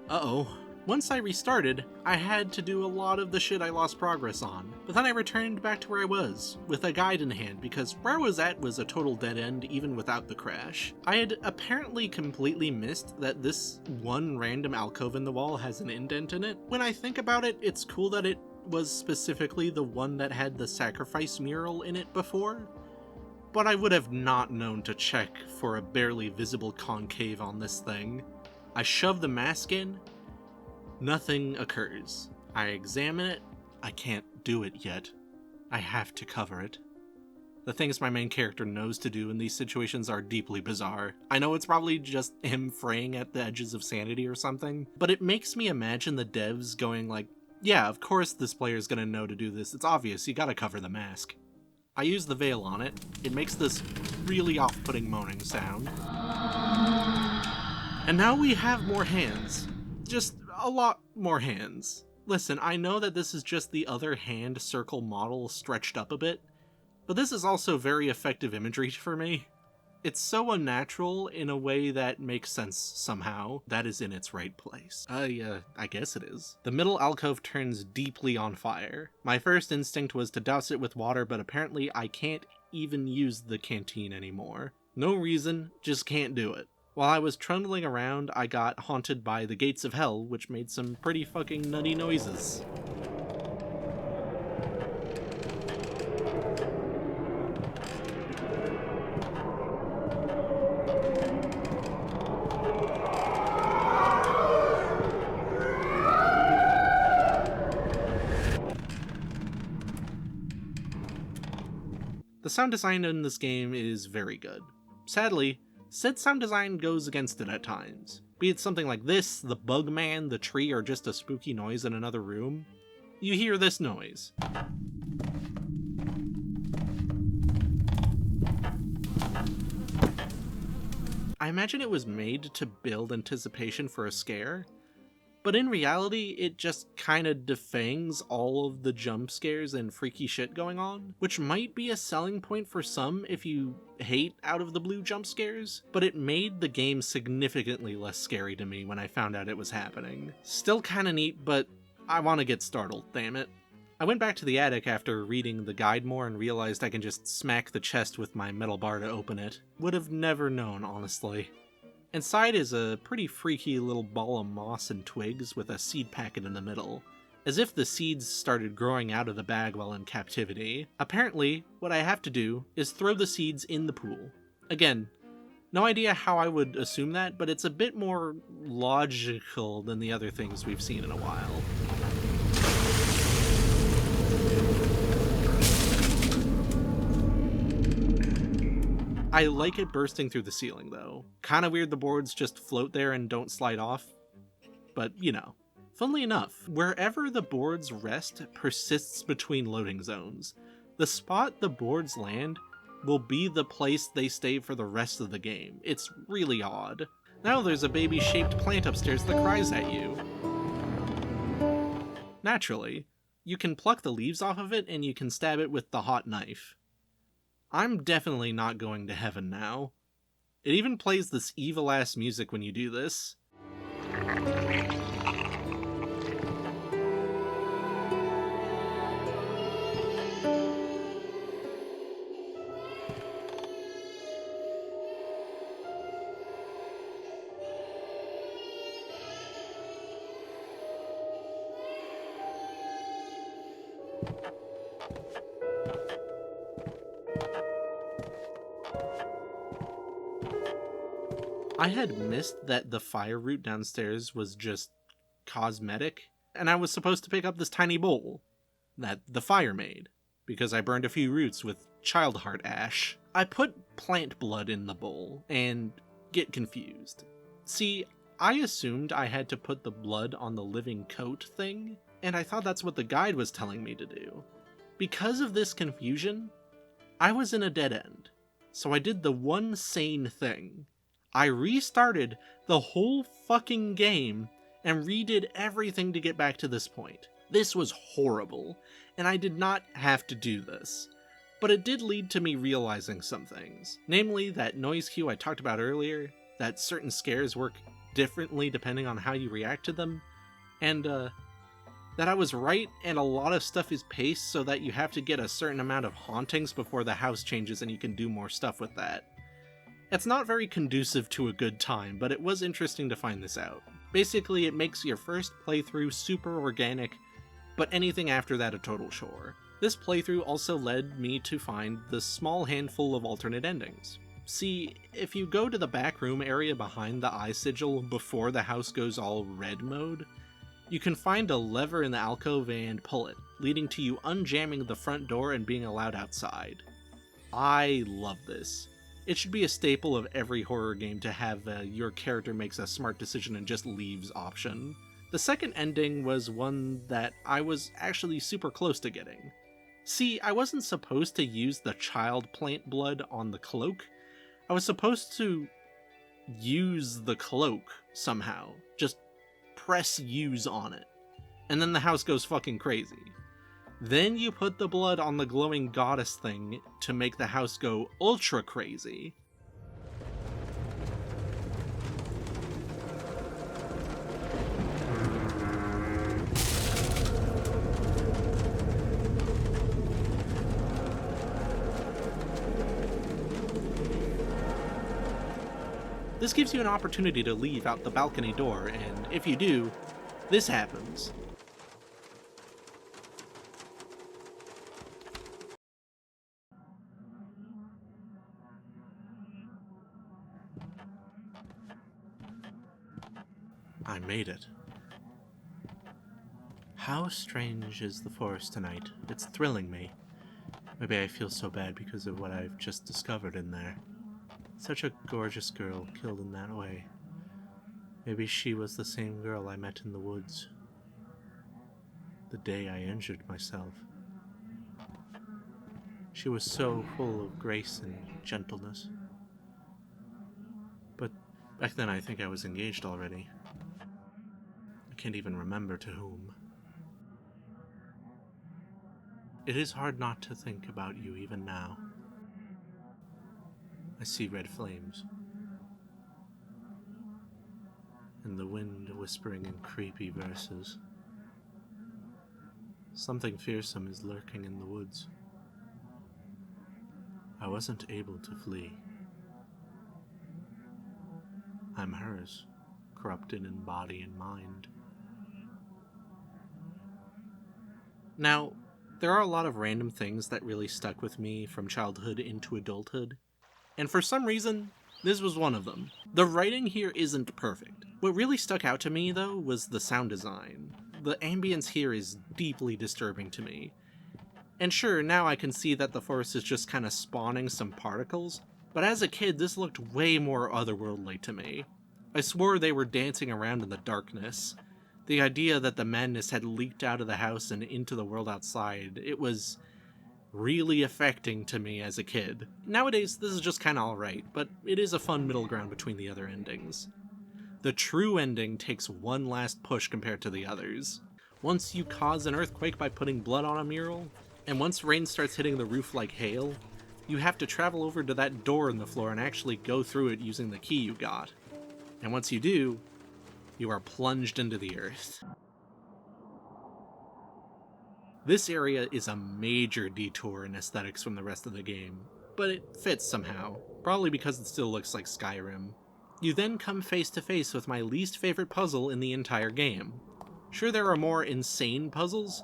Uh-oh. Once I restarted, I had to do a lot of the shit I lost progress on, but then I returned back to where I was, with a guide in hand, because where I was at was a total dead end even without the crash. I had apparently completely missed that this one random alcove in the wall has an indent in it. When I think about it, it's cool that it was specifically the one that had the sacrifice mural in it before, but I would have not known to check for a barely visible concave on this thing. I shove the mask in. Nothing occurs. I examine it. I can't do it yet. I have to cover it. The things my main character knows to do in these situations are deeply bizarre. I know it's probably just him fraying at the edges of sanity or something, but it makes me imagine the devs going like, yeah, of course this player's gonna know to do this. It's obvious, you gotta cover the mask. I use the veil on it. It makes this really off-putting moaning sound. And now we have more hands. Just a lot more hands. Listen, I know that this is just the other hand circle model stretched up a bit, but this is also very effective imagery for me. It's so unnatural in a way that makes sense somehow. That is in its right place. I guess it is. The middle alcove turns deeply on fire. My first instinct was to douse it with water, but apparently I can't even use the canteen anymore. No reason, just can't do it. While I was trundling around, I got haunted by the gates of hell, which made some pretty fucking nutty noises. The sound design in this game is very good. Sadly, said sound design goes against it at times. Be it something like this, the bug man, the tree, or just a spooky noise in another room. You hear this noise. I imagine it was made to build anticipation for a scare, but in reality, it just kinda defangs all of the jump scares and freaky shit going on, which might be a selling point for some if you hate out of the blue jump scares, but it made the game significantly less scary to me when I found out it was happening. Still kinda neat, but I wanna get startled, damn it. I went back to the attic after reading the guide more and realized I can just smack the chest with my metal bar to open it. Would have never known, honestly. Inside is a pretty freaky little ball of moss and twigs with a seed packet in the middle, as if the seeds started growing out of the bag while in captivity. Apparently, what I have to do is throw the seeds in the pool. Again, no idea how I would assume that, but it's a bit more logical than the other things we've seen in a while. I like it bursting through the ceiling, though. Kinda weird the boards just float there and don't slide off, but you know. Funnily enough, wherever the boards rest persists between loading zones. The spot the boards land will be the place they stay for the rest of the game. It's really odd. Now there's a baby-shaped plant upstairs that cries at you. Naturally, you can pluck the leaves off of it and you can stab it with the hot knife. I'm definitely not going to heaven now. It even plays this evil-ass music when you do this. I had missed that the fire root downstairs was just cosmetic, and I was supposed to pick up this tiny bowl that the fire made, because I burned a few roots with child heart ash. I put plant blood in the bowl, and get confused. See, I assumed I had to put the blood on the living coat thing, and I thought that's what the guide was telling me to do. Because of this confusion, I was in a dead end. So I did the one sane thing. I restarted the whole fucking game and redid everything to get back to this point. This was horrible, and I did not have to do this. But it did lead to me realizing some things. Namely, that noise cue I talked about earlier, that certain scares work differently depending on how you react to them, and that I was right and a lot of stuff is paced so that you have to get a certain amount of hauntings before the house changes and you can do more stuff with that. It's not very conducive to a good time, but it was interesting to find this out. Basically, it makes your first playthrough super organic, but anything after that a total chore. This playthrough also led me to find the small handful of alternate endings. See, if you go to the back room area behind the eye sigil before the house goes all red mode, you can find a lever in the alcove and pull it, leading to you unjamming the front door and being allowed outside. I love this. It should be a staple of every horror game to have your character makes a smart decision and just leaves option. The second ending was one that I was actually super close to getting. See, I wasn't supposed to use the child plant blood on the cloak. I was supposed to use the cloak somehow. Just press use on it. And then the house goes fucking crazy. Then you put the blood on the glowing goddess thing to make the house go ultra crazy. This gives you an opportunity to leave out the balcony door, and if you do, this happens. I made it. How strange is the forest tonight? It's thrilling me. Maybe I feel so bad because of what I've just discovered in there. Such a gorgeous girl killed in that way. Maybe she was the same girl I met in the woods. The day I injured myself. She was so full of grace and gentleness. But back then I think I was engaged already. I can't even remember to whom. It is hard not to think about you even now. I see red flames. And the wind whispering in creepy verses. Something fearsome is lurking in the woods. I wasn't able to flee. I'm hers, corrupted in body and mind. Now, there are a lot of random things that really stuck with me from childhood into adulthood, and for some reason, this was one of them. The writing here isn't perfect. What really stuck out to me, though, was the sound design. The ambience here is deeply disturbing to me. And sure, now I can see that the forest is just kind of spawning some particles, but as a kid, this looked way more otherworldly to me. I swore they were dancing around in the darkness. The idea that the madness had leaked out of the house and into the world outside, it was really affecting to me as a kid. Nowadays, this is just kinda alright, but it is a fun middle ground between the other endings. The true ending takes one last push compared to the others. Once you cause an earthquake by putting blood on a mural, and once rain starts hitting the roof like hail, you have to travel over to that door in the floor and actually go through it using the key you got. And once you do, you are plunged into the earth. This area is a major detour in aesthetics from the rest of the game, but it fits somehow, probably because it still looks like Skyrim. You then come face to face with my least favorite puzzle in the entire game. Sure, there are more insane puzzles,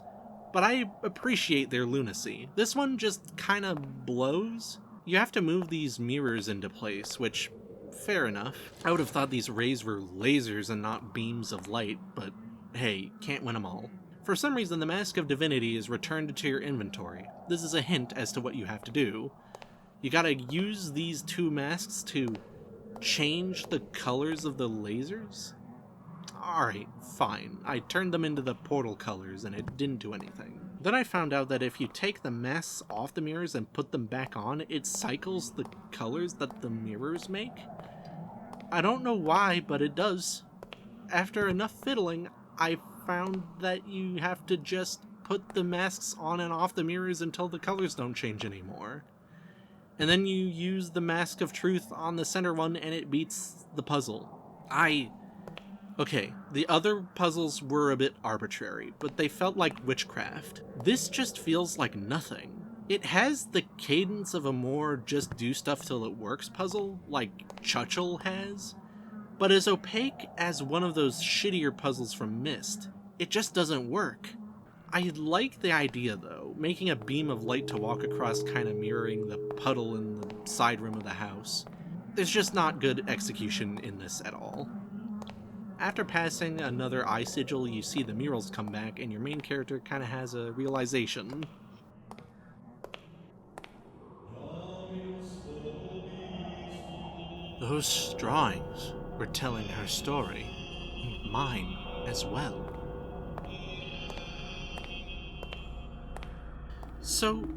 but I appreciate their lunacy. This one just kinda blows. You have to move these mirrors into place, which, fair enough. I would have thought these rays were lasers and not beams of light, but hey, can't win them all. For some reason, the Mask of Divinity is returned to your inventory. This is a hint as to what you have to do. You gotta use these two masks to change the colors of the lasers? Alright, fine. I turned them into the portal colors and it didn't do anything. Then I found out that if you take the masks off the mirrors and put them back on, it cycles the colors that the mirrors make. I don't know why, but it does. After enough fiddling, I found that you have to just put the masks on and off the mirrors until the colors don't change anymore. And then you use the Mask of Truth on the center one and it beats the puzzle. Okay, the other puzzles were a bit arbitrary, but they felt like witchcraft. This just feels like nothing. It has the cadence of a more just do stuff till it works puzzle, like Chuchel has, but as opaque as one of those shittier puzzles from Myst. It just doesn't work. I like the idea though, making a beam of light to walk across kind of mirroring the puddle in the side room of the house. There's just not good execution in this at all. After passing another eye sigil, you see the murals come back and your main character kind of has a realization. Those drawings were telling her story, mine as well. So,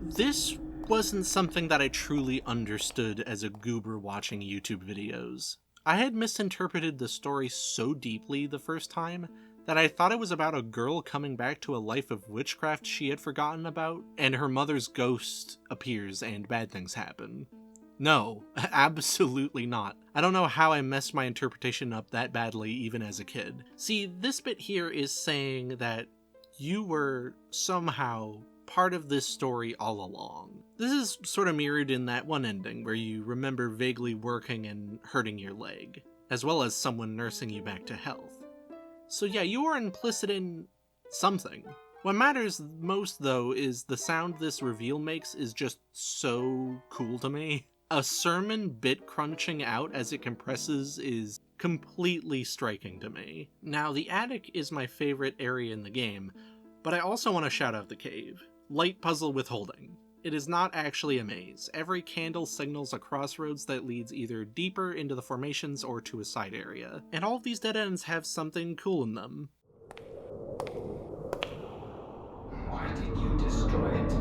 this wasn't something that I truly understood as a goober watching YouTube videos. I had misinterpreted the story so deeply the first time that I thought it was about a girl coming back to a life of witchcraft she had forgotten about, and her mother's ghost appears and bad things happen. No, absolutely not. I don't know how I messed my interpretation up that badly even as a kid. See, this bit here is saying that you were somehow part of this story all along. This is sort of mirrored in that one ending where you remember vaguely working and hurting your leg, as well as someone nursing you back to health. So yeah, you are implicit in something. What matters most though is the sound this reveal makes is just so cool to me. A sermon bit crunching out as it compresses is completely striking to me. Now, the attic is my favorite area in the game, but I also want to shout out the cave. Light puzzle withholding. It is not actually a maze. Every candle signals a crossroads that leads either deeper into the formations or to a side area. And all of these dead ends have something cool in them. Why did you destroy it?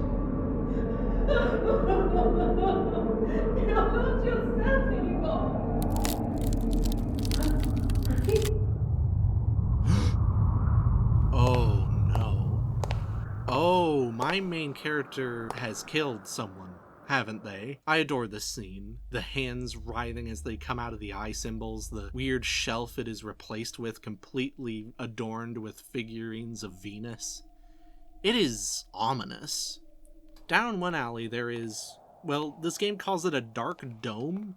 You're not yourself anymore. Oh no. Oh, my main character has killed someone, haven't they? I adore this scene. The hands writhing as they come out of the eye symbols, the weird shelf it is replaced with completely adorned with figurines of Venus. It is ominous. Down one alley there is, well, this game calls it a dark dome.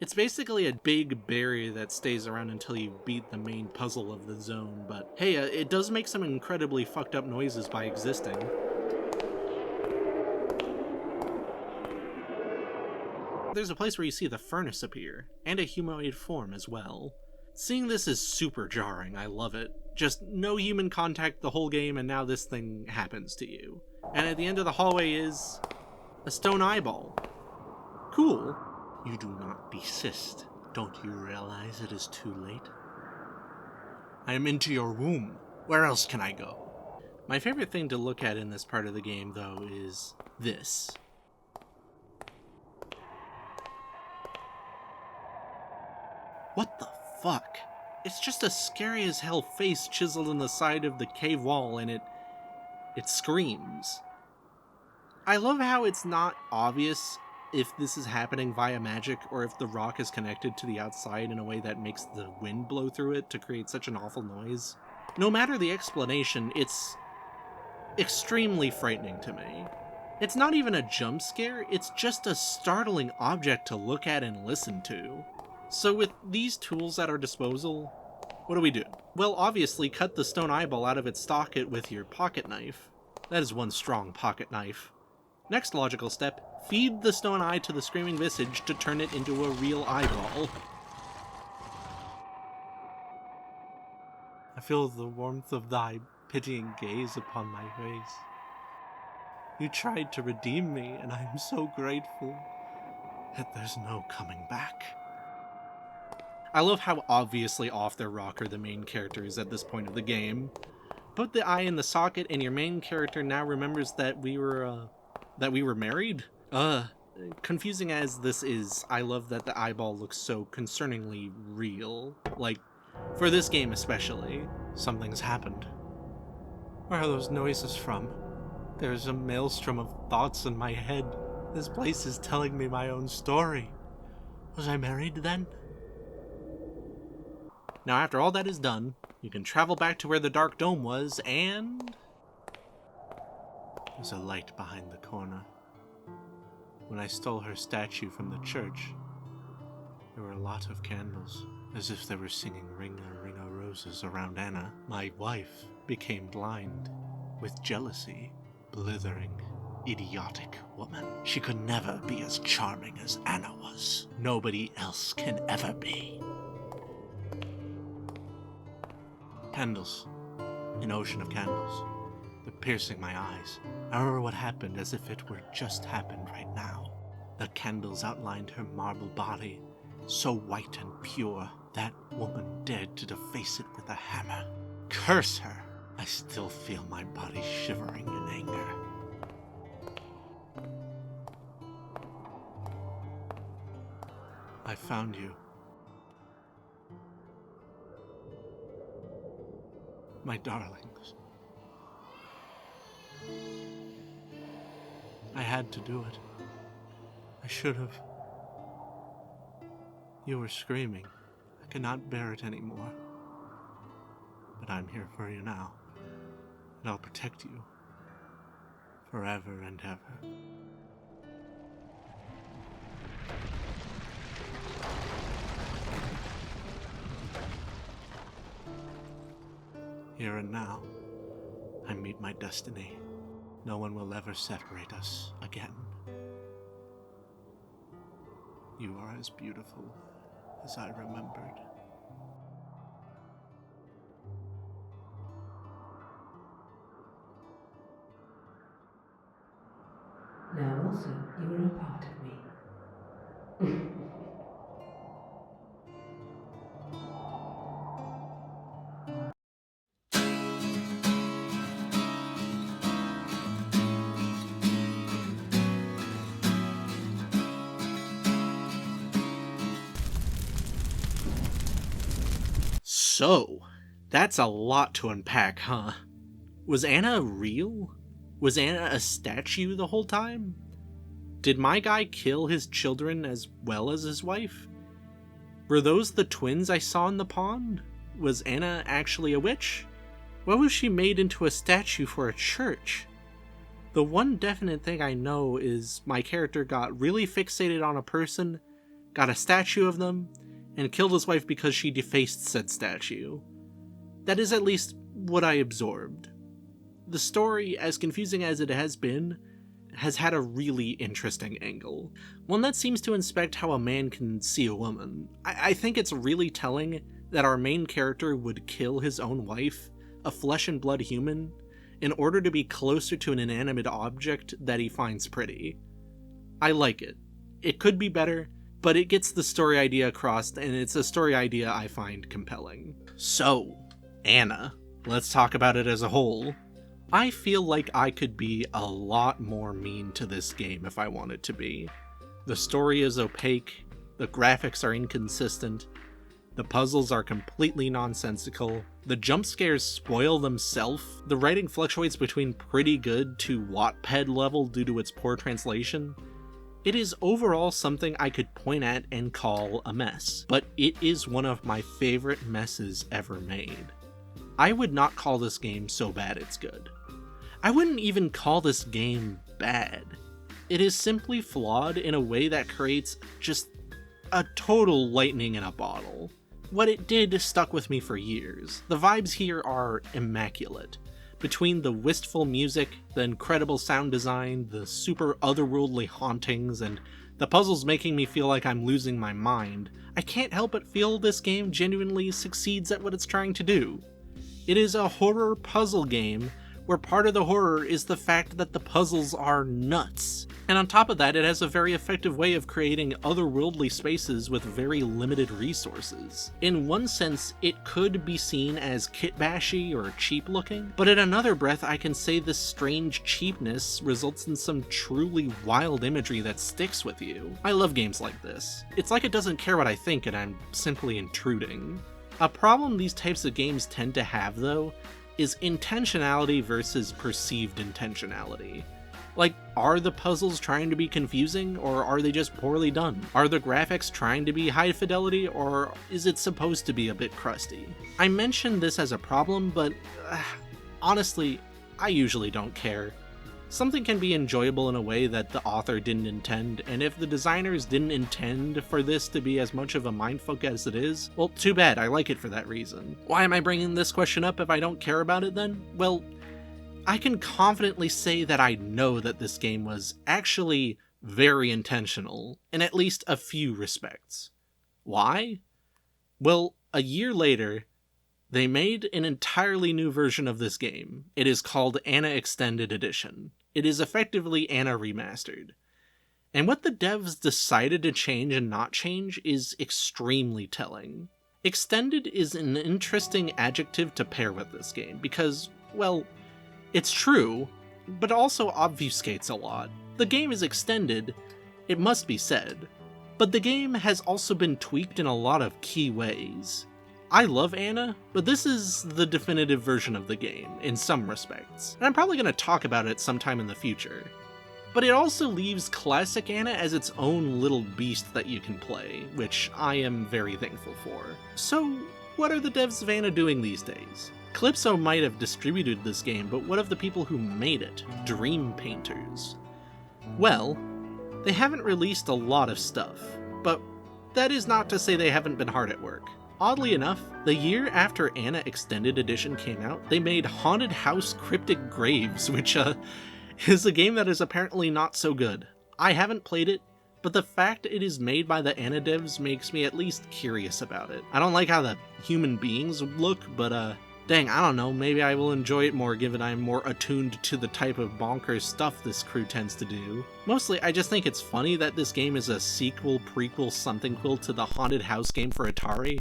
It's basically a big barrier that stays around until you beat the main puzzle of the zone, but hey, it does make some incredibly fucked up noises by existing. There's a place where you see the furnace appear, and a humanoid form as well. Seeing this is super jarring, I love it. Just no human contact the whole game and now this thing happens to you. And at the end of the hallway is a stone eyeball. Cool. You do not desist. Don't you realize it is too late? I am into your womb. Where else can I go? My favorite thing to look at in this part of the game, though, is this. What the fuck? It's just a scary as hell face chiseled in the side of the cave wall, and it screams. I love how it's not obvious if this is happening via magic or if the rock is connected to the outside in a way that makes the wind blow through it to create such an awful noise. No matter the explanation, it's extremely frightening to me. It's not even a jump scare, it's just a startling object to look at and listen to. So with these tools at our disposal, what do? Well, obviously cut the stone eyeball out of its socket with your pocket knife. That is one strong pocket knife. Next logical step, feed the stone eye to the screaming visage to turn it into a real eyeball. I feel the warmth of thy pitying gaze upon my face. You tried to redeem me, and I am so grateful. Yet there's no coming back. I love how obviously off their rocker the main character is at this point of the game. Put the eye in the socket and your main character now remembers that we were married? Confusing as this is, I love that the eyeball looks so concerningly real. Like, for this game especially, something's happened. Where are those noises from? There's a maelstrom of thoughts in my head. This place is telling me my own story. Was I married then? Now after all that is done, you can travel back to where the Dark Dome was, and there's a light behind the corner. When I stole her statue from the church, there were a lot of candles, as if they were singing Ring a Ring a Roses around Anna. My wife became blind with jealousy, blithering, idiotic woman. She could never be as charming as Anna was. Nobody else can ever be. Candles. An ocean of candles. They're piercing my eyes. I remember what happened as if it were just happened right now. The candles outlined her marble body, so white and pure. That woman dared to deface it with a hammer. Curse her! I still feel my body shivering in anger. I found you. My darlings. I had to do it. I should have. You were screaming. I could not bear it anymore. But I'm here for you now. And I'll protect you. Forever and ever. Here and now, I meet my destiny. No one will ever separate us again. You are as beautiful as I remembered. Now also, you are a part of me. So, that's a lot to unpack, huh? Was Anna real? Was Anna a statue the whole time? Did my guy kill his children as well as his wife? Were those the twins I saw in the pond? Was Anna actually a witch? Why was she made into a statue for a church? The one definite thing I know is my character got really fixated on a person, got a statue of them, and killed his wife because she defaced said statue. That is at least what I absorbed. The story, as confusing as it has been, has had a really interesting angle. One that seems to inspect how a man can see a woman. I think it's really telling that our main character would kill his own wife, a flesh and blood human, in order to be closer to an inanimate object that he finds pretty. I like it. It could be better, but it gets the story idea across, and it's a story idea I find compelling. So, Anna. Let's talk about it as a whole. I feel like I could be a lot more mean to this game if I wanted to be. The story is opaque, the graphics are inconsistent, the puzzles are completely nonsensical, the jump scares spoil themselves, the writing fluctuates between pretty good to Wattpad level due to its poor translation. It is overall something I could point at and call a mess, but it is one of my favorite messes ever made. I would not call this game so bad it's good. I wouldn't even call this game bad. It is simply flawed in a way that creates just a total lightning in a bottle. What it did stuck with me for years. The vibes here are immaculate. Between the wistful music, the incredible sound design, the super otherworldly hauntings, and the puzzles making me feel like I'm losing my mind, I can't help but feel this game genuinely succeeds at what it's trying to do. It is a horror puzzle game where part of the horror is the fact that the puzzles are nuts. And on top of that, it has a very effective way of creating otherworldly spaces with very limited resources. In one sense, it could be seen as kitbashy or cheap looking, but in another breath, I can say this strange cheapness results in some truly wild imagery that sticks with you. I love games like this. It's like it doesn't care what I think and I'm simply intruding. A problem these types of games tend to have, though, is intentionality versus perceived intentionality. Like, are the puzzles trying to be confusing, or are they just poorly done? Are the graphics trying to be high fidelity, or is it supposed to be a bit crusty? I mention this as a problem, but honestly, I usually don't care. Something can be enjoyable in a way that the author didn't intend, and if the designers didn't intend for this to be as much of a mindfuck as it is, well, too bad, I like it for that reason. Why am I bringing this question up if I don't care about it then? Well, I can confidently say that I know that this game was actually very intentional, in at least a few respects. Why? Well, a year later, they made an entirely new version of this game. It is called Anna Extended Edition. It is effectively Anna Remastered. And what the devs decided to change and not change is extremely telling. Extended is an interesting adjective to pair with this game because, well, it's true, but also obfuscates a lot. The game is extended, it must be said, but the game has also been tweaked in a lot of key ways. I love Anna, but this is the definitive version of the game, in some respects, and I'm probably going to talk about it sometime in the future. But it also leaves classic Anna as its own little beast that you can play, which I am very thankful for. So, what are the devs of Anna doing these days? Calypso might have distributed this game, but what of the people who made it? Dream Painters. Well, they haven't released a lot of stuff, but that is not to say they haven't been hard at work. Oddly enough, the year after Anna Extended Edition came out, they made Haunted House Cryptic Graves, which is a game that is apparently not so good. I haven't played it, but the fact it is made by the Anna devs makes me at least curious about it. I don't like how the human beings look, but dang, I don't know, maybe I will enjoy it more given I'm more attuned to the type of bonkers stuff this crew tends to do. Mostly, I just think it's funny that this game is a sequel, prequel, something-quill to the Haunted House game for Atari.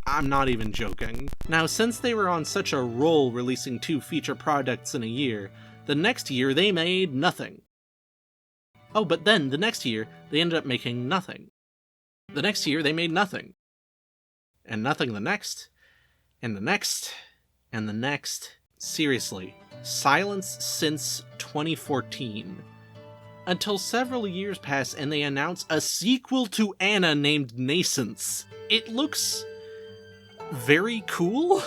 I'm not even joking. Now, since they were on such a roll releasing 2 feature products in a year, the next year they made nothing. Oh, but then, the next year, they ended up making nothing. The next year, they made nothing. And nothing the next, and the next, and the next. Seriously, silence since 2014. Until several years pass and they announce a sequel to Anna named Nascence. It looks very cool.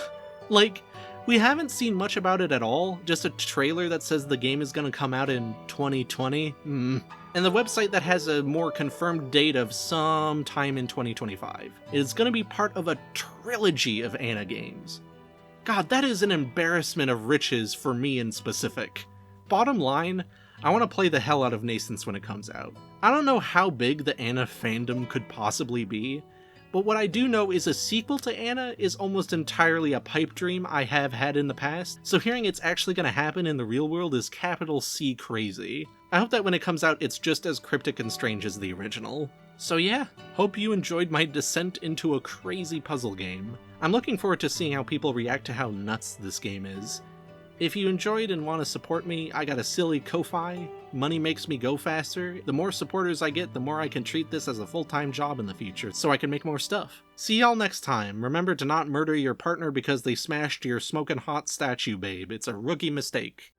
Like, we haven't seen much about it at all, just a trailer that says the game is gonna come out in 2020. And the website that has a more confirmed date of some time in 2025. It is going to be part of a trilogy of Anna games. God, that is an embarrassment of riches for me in specific. Bottom line, I want to play the hell out of Nascence when it comes out. I don't know how big the Anna fandom could possibly be, but what I do know is a sequel to Anna is almost entirely a pipe dream I have had in the past, so hearing it's actually going to happen in the real world is capital C crazy. I hope that when it comes out it's just as cryptic and strange as the original. So yeah, hope you enjoyed my descent into a crazy puzzle game. I'm looking forward to seeing how people react to how nuts this game is. If you enjoyed and want to support me, I got a silly Ko-Fi. Money makes me go faster. The more supporters I get, the more I can treat this as a full-time job in the future, so I can make more stuff. See y'all next time. Remember to not murder your partner because they smashed your smoking hot statue, babe. It's a rookie mistake.